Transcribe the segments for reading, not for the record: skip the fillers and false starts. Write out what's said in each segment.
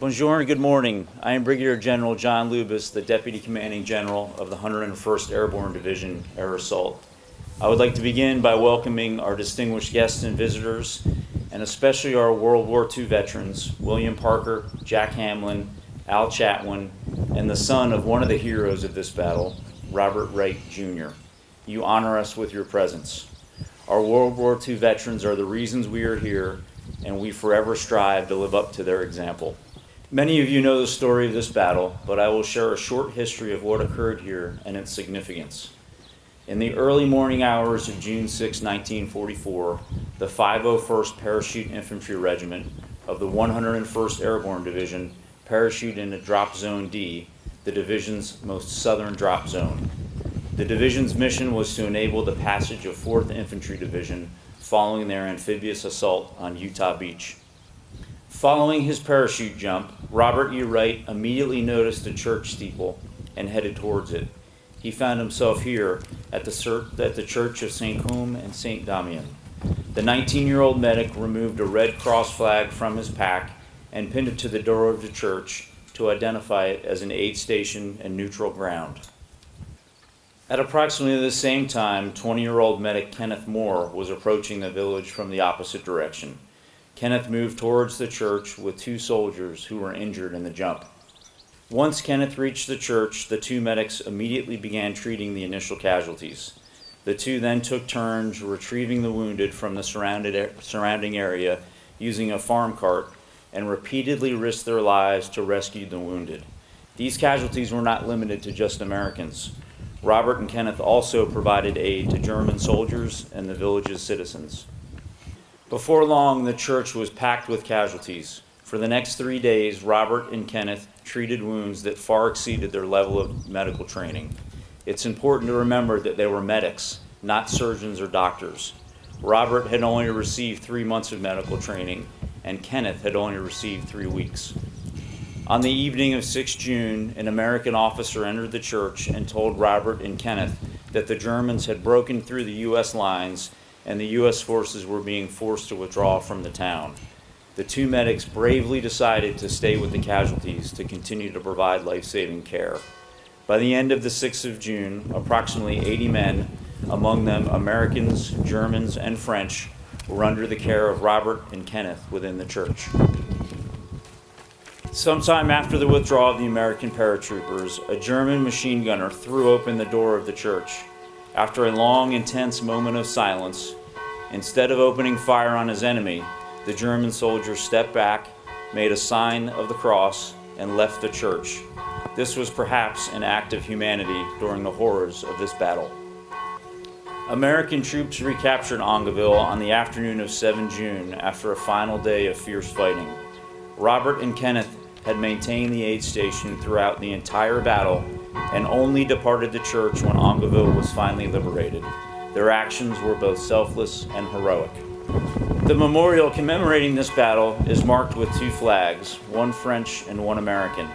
Bonjour and good morning. I am Brigadier General John Lubas, the Deputy Commanding General of the 101st Airborne Division Air Assault. I would like to begin by welcoming our distinguished guests and visitors, and especially our World War II veterans, William Parker, Jack Hamlin, Al Chatwin, and the son of one of the heroes of this battle, Robert Wright, Jr. You honor us with your presence. Our World War II veterans are the reasons we are here, and we forever strive to live up to their example. Many of you know the story of this battle, but I will share a short history of what occurred here and its significance. In the early morning hours of June 6, 1944, the 501st Parachute Infantry Regiment of the 101st Airborne Division parachuted into Drop Zone D, the division's most southern drop zone. The division's mission was to enable the passage of 4th Infantry Division following their amphibious assault on Utah Beach. Following his parachute jump, Robert E. Wright immediately noticed a church steeple and headed towards it. He found himself here at the Church of St. Côme and St. Damien. The 19-year-old medic removed a Red Cross flag from his pack and pinned it to the door of the church to identify it as an aid station and neutral ground. At approximately the same time, 20-year-old medic Kenneth Moore was approaching the village from the opposite direction. Kenneth moved towards the church with 2 soldiers who were injured in the jump. Once Kenneth reached the church, the 2 medics immediately began treating the initial casualties. The 2 then took turns retrieving the wounded from the surrounding area using a farm cart and repeatedly risked their lives to rescue the wounded. These casualties were not limited to just Americans. Robert and Kenneth also provided aid to German soldiers and the village's citizens. Before long, the church was packed with casualties. For the next 3 days, Robert and Kenneth treated wounds that far exceeded their level of medical training. It's important to remember that they were medics, not surgeons or doctors. Robert had only received 3 months of medical training, and Kenneth had only received 3 weeks. On the evening of 6 June, an American officer entered the church and told Robert and Kenneth that the Germans had broken through the U.S. lines and the U.S. forces were being forced to withdraw from the town. The 2 medics bravely decided to stay with the casualties to continue to provide life-saving care. By the end of the 6th of June, approximately 80 men, among them Americans, Germans, and French, were under the care of Robert and Kenneth within the church. Sometime after the withdrawal of the American paratroopers, a German machine gunner threw open the door of the church. After a long, intense moment of silence, instead of opening fire on his enemy, the German soldier stepped back, made a sign of the cross, and left the church. This was perhaps an act of humanity during the horrors of this battle. American troops recaptured Angoville on the afternoon of 7 June after a final day of fierce fighting. Robert and Kenneth had maintained the aid station throughout the entire battle and only departed the church when Angoville was finally liberated. Their actions were both selfless and heroic. The memorial commemorating this battle is marked with 2 flags, one French and one American.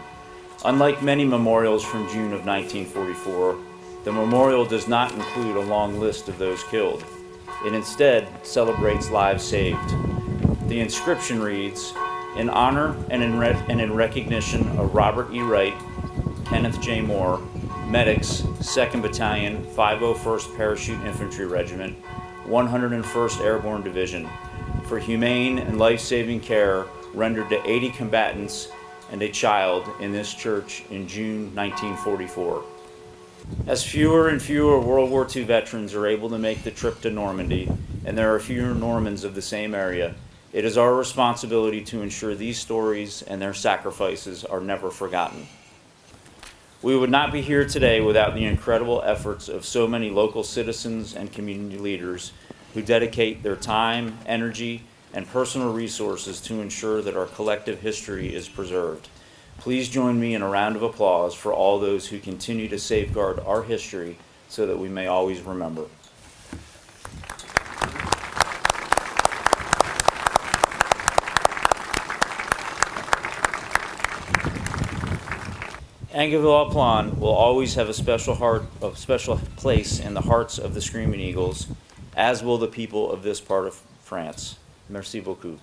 Unlike many memorials from June of 1944, the memorial does not include a long list of those killed. It instead celebrates lives saved. The inscription reads, "In honor and in recognition of Robert E. Wright, Kenneth J. Moore, medics, 2nd Battalion, 501st Parachute Infantry Regiment, 101st Airborne Division, for humane and life-saving care rendered to 80 combatants and a child in this church in June 1944. As fewer and fewer World War II veterans are able to make the trip to Normandy, and there are fewer Normans of the same area, it is our responsibility to ensure these stories and their sacrifices are never forgotten. We would not be here today without the incredible efforts of so many local citizens and community leaders who dedicate their time, energy, and personal resources to ensure that our collective history is preserved. Please join me in a round of applause for all those who continue to safeguard our history so that we may always remember. Angoville-au-Plain will always have a special place in the hearts of the Screaming Eagles, as will the people of this part of France. Merci beaucoup.